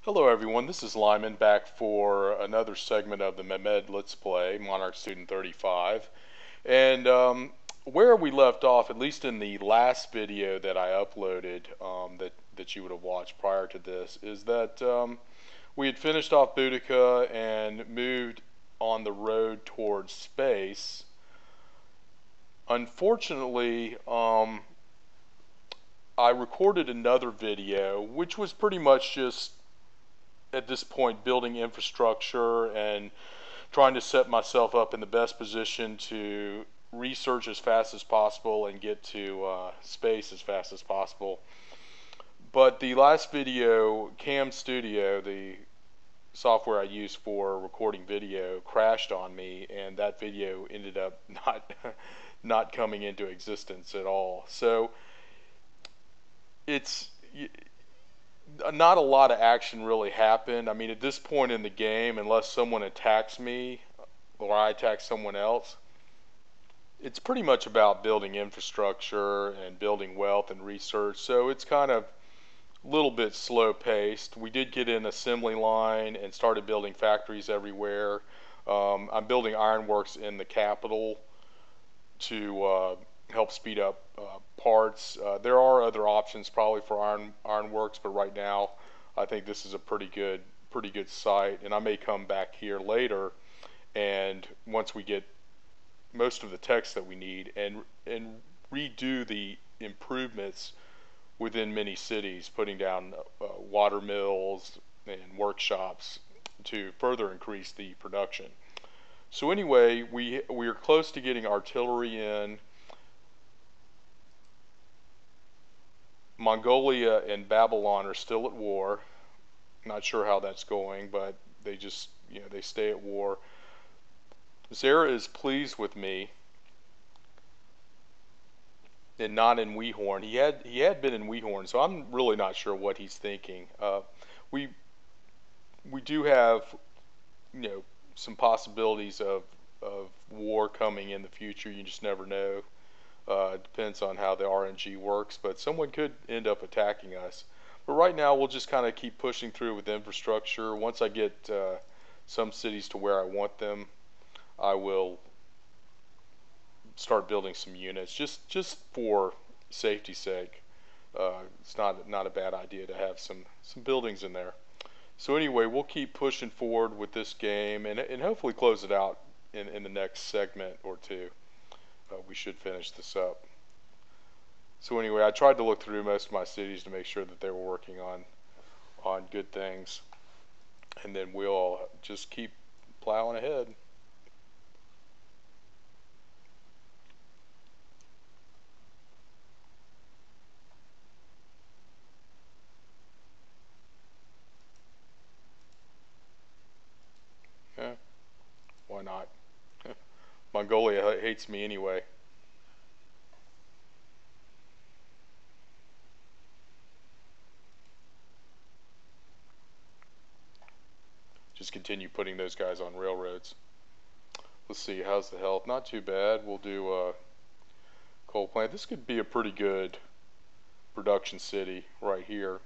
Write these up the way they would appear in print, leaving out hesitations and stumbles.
Hello everyone, this is Lyman back for another segment of the Mehmed Let's Play, Monarch Student 35. And where we left off, at least in the last video that I uploaded that you would have watched prior to this, is that we had finished off Boudica and moved on the road towards space. Unfortunately, I recorded another video, which was pretty much just at this point building infrastructure and trying to set myself up in the best position to research as fast as possible and get to space as fast as possible. But the last video, Cam Studio, the software I use for recording video, crashed on me, and that video ended up not coming into existence at all. So it's not a lot of action really happened. I mean, at this point in the game, unless someone attacks me or I attack someone else, it's pretty much about building infrastructure and building wealth and research. So it's kind of a little bit slow paced. We did get an assembly line and started building factories everywhere. I'm building ironworks in the capital to help speed up parts. There are other options probably for ironworks, but right now I think this is a pretty good site, and I may come back here later and once we get most of the text that we need and redo the improvements within many cities, putting down water mills and workshops to further increase the production. So anyway, we are close to getting artillery in. Mongolia and Babylon are still at war. Not sure how that's going, but they just, they stay at war. Zara is pleased with me and not in Weehorn. He had been in Weehorn, so I'm really not sure what he's thinking. We we do have, some possibilities of war coming in the future. You just never know. It depends on how the RNG works, but someone could end up attacking us. But right now, we'll just kind of keep pushing through with infrastructure. Once I get some cities to where I want them, I will start building some units just for safety's sake. It's not a bad idea to have some buildings in there. So anyway, we'll keep pushing forward with this game and hopefully close it out in the next segment or two. We should finish this up. So anyway, I tried to look through most of my cities to make sure that they were working on good things, and then we'll just keep plowing ahead. Yeah, why not? Mongolia hates me anyway. Just continue putting those guys on railroads. Let's see, how's the health? Not too bad. We'll do a coal plant. This could be a pretty good production city right here.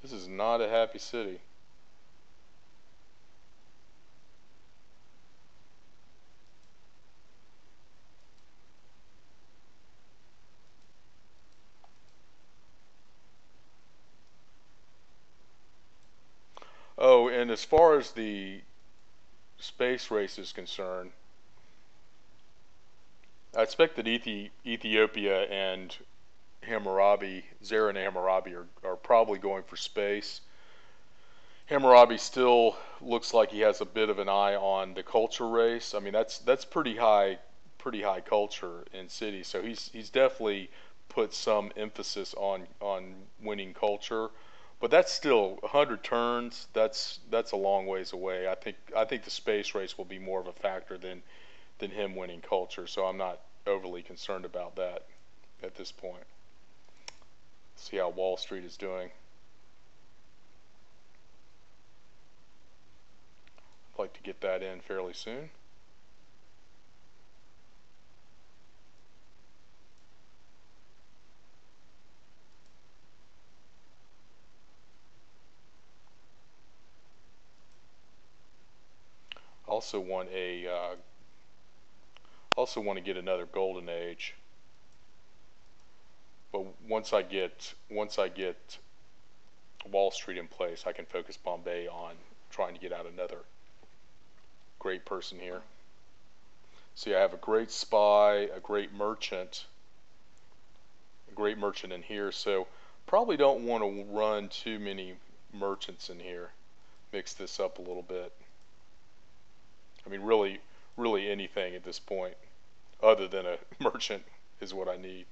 This is not a happy city. Oh, and as far as the space race is concerned, I expect that Ethiopia and Hammurabi, Zara and Hammurabi are probably going for space. Hammurabi still looks like he has a bit of an eye on the culture race. I mean, that's pretty high culture in cities. So he's definitely put some emphasis on winning culture. But that's still 100 turns. That's a long ways away. I think the space race will be more of a factor than him winning culture. So I'm not overly concerned about that at this point. See how Wall Street is doing. like to get that in fairly soon. Also want a also want to get another golden age. But once I get Wall Street in place, I can focus Bombay on trying to get out another great person here. See, I have a great spy, a great merchant in here. So probably don't want to run too many merchants in here. Mix this up a little bit. I mean, really anything at this point, other than a merchant, is what I need.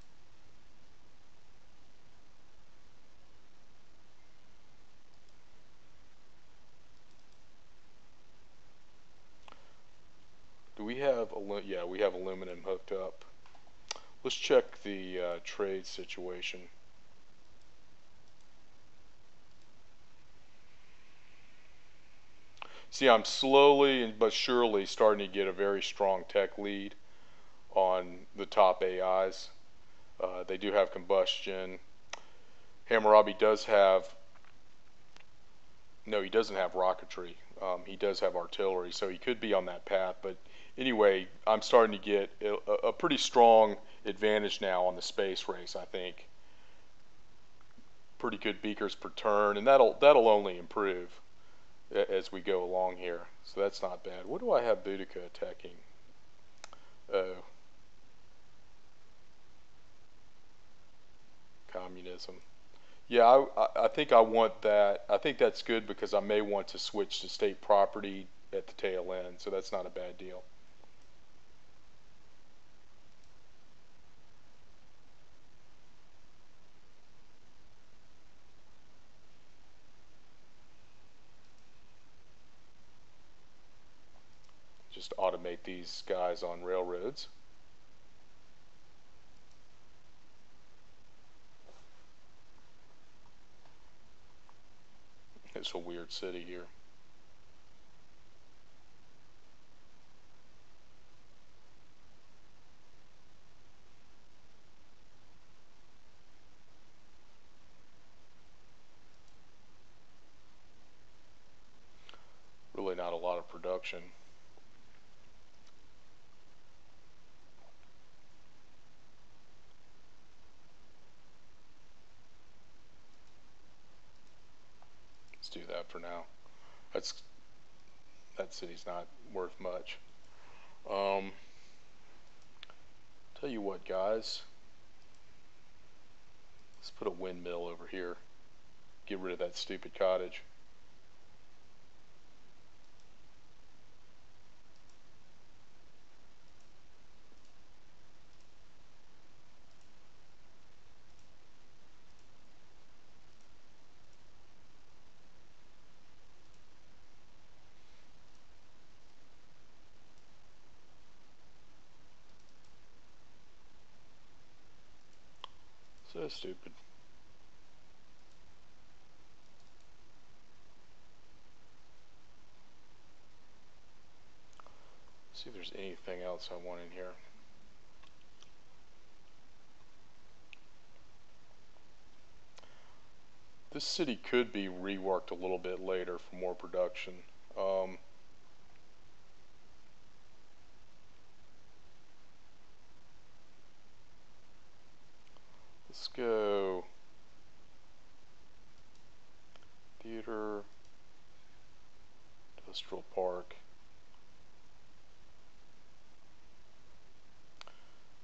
Do we have yeah, we have aluminum hooked up. Let's check the trade situation. See, I'm slowly but surely starting to get a very strong tech lead on the top AIs. They do have combustion. Hammurabi does have, no, he doesn't have rocketry. He does have artillery, so he could be on that path. But anyway, I'm starting to get a pretty strong advantage now on the space race, I think. Pretty good beakers per turn, and that'll only improve as we go along here. So that's not bad. What do I have Boudica attacking? Oh, communism. Yeah, I think I want that. I think that's good because I may want to switch to state property at the tail end, so that's not a bad deal. Just automate these guys on railroads. It's a weird city here. Really not a lot of production. Let's do that for now. That's that city's not worth much. Um, tell you what, guys. Let's put a windmill over here. Get rid of that stupid cottage. So stupid. See if there's anything else I want in here. This city could be reworked a little bit later for more production. Um, let's go theater, industrial park.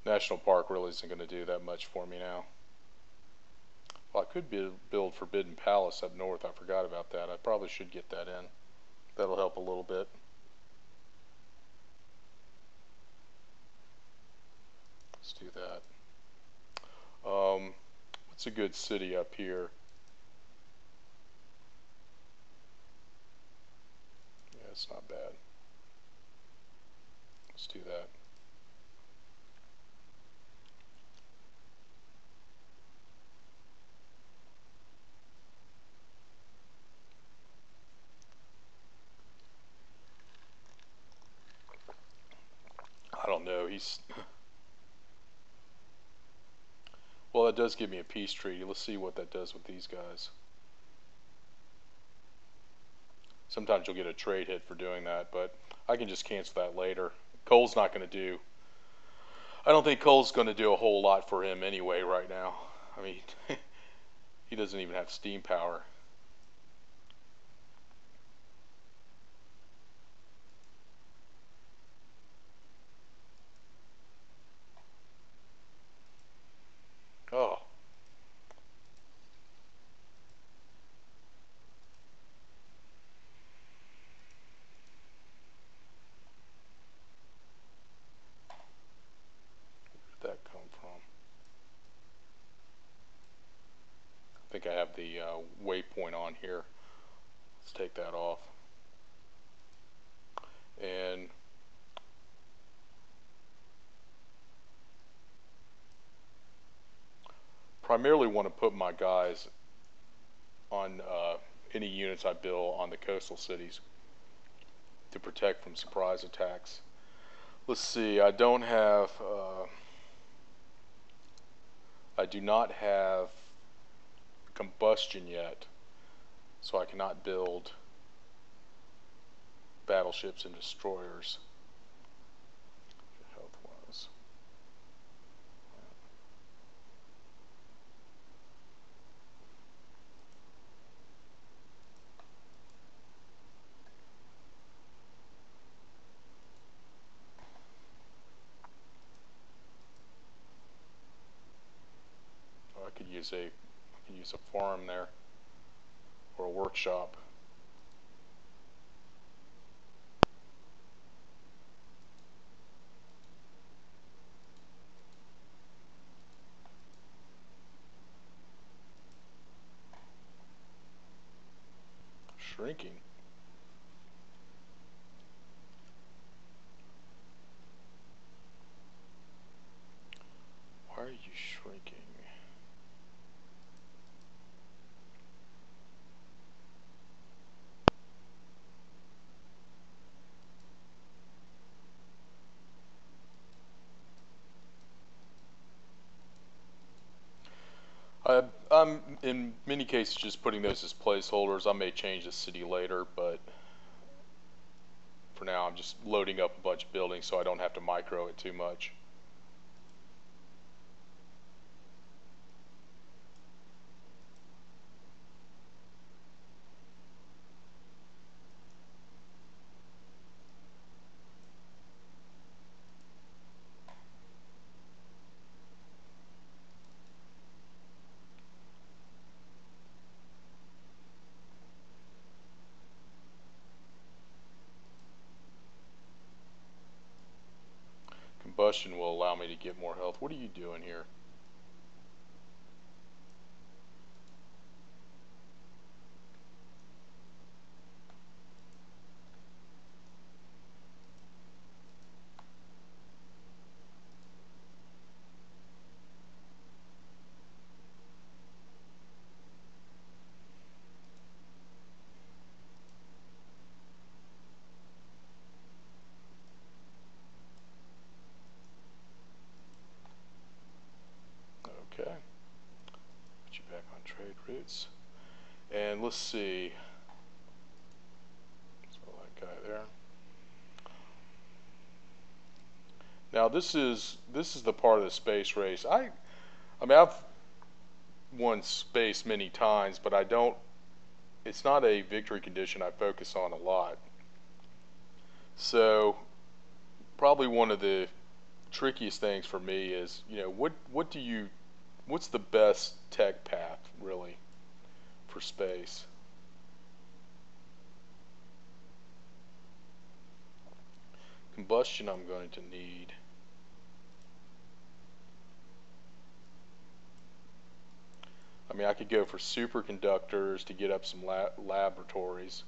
National Park really isn't going to do that much for me now. Well, I could build Forbidden Palace up north. I forgot about that. I probably should get that in. That'll help a little bit. Let's do that. What's a good city up here? Yeah, it's not bad. Let's do that. don't know. He's well, that does give me a peace treaty. Let's see what that does with these guys. Sometimes you'll get a trade hit for doing that, but I can just cancel that later. Cole's not going to do. I don't think Cole's going to do a whole lot for him anyway right now. I mean, he doesn't even have steam power. Oh, where did that come from? I think I have the waypoint on here. Let's take that off. And primarily want to put my guys on any units I build on the coastal cities to protect from surprise attacks. Let's see, I do not have combustion yet, so I cannot build battleships and destroyers. Health wise. Oh, I could use a farm there or a workshop. Shrinking. Why are you shrinking? I'm in many cases just putting those as placeholders. I may change the city later, but for now I'm just loading up a bunch of buildings so I don't have to micro it too much. Combustion will allow me to get more health. What are you doing here? Okay. Put you back on trade routes. And let's see. So that guy there. Now this is the part of the space race. I mean I've won space many times, but I don't. It's not a victory condition I focus on a lot. So probably one of the trickiest things for me is, what's the best tech path really for space? Combustion I'm going to need. I mean, I could go for superconductors to get up some laboratories.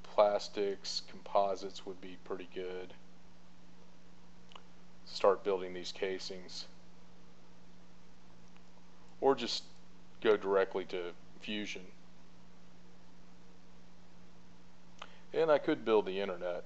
Plastics, composites would be pretty good. Start building these casings. Or just go directly to fusion. And I could build the internet.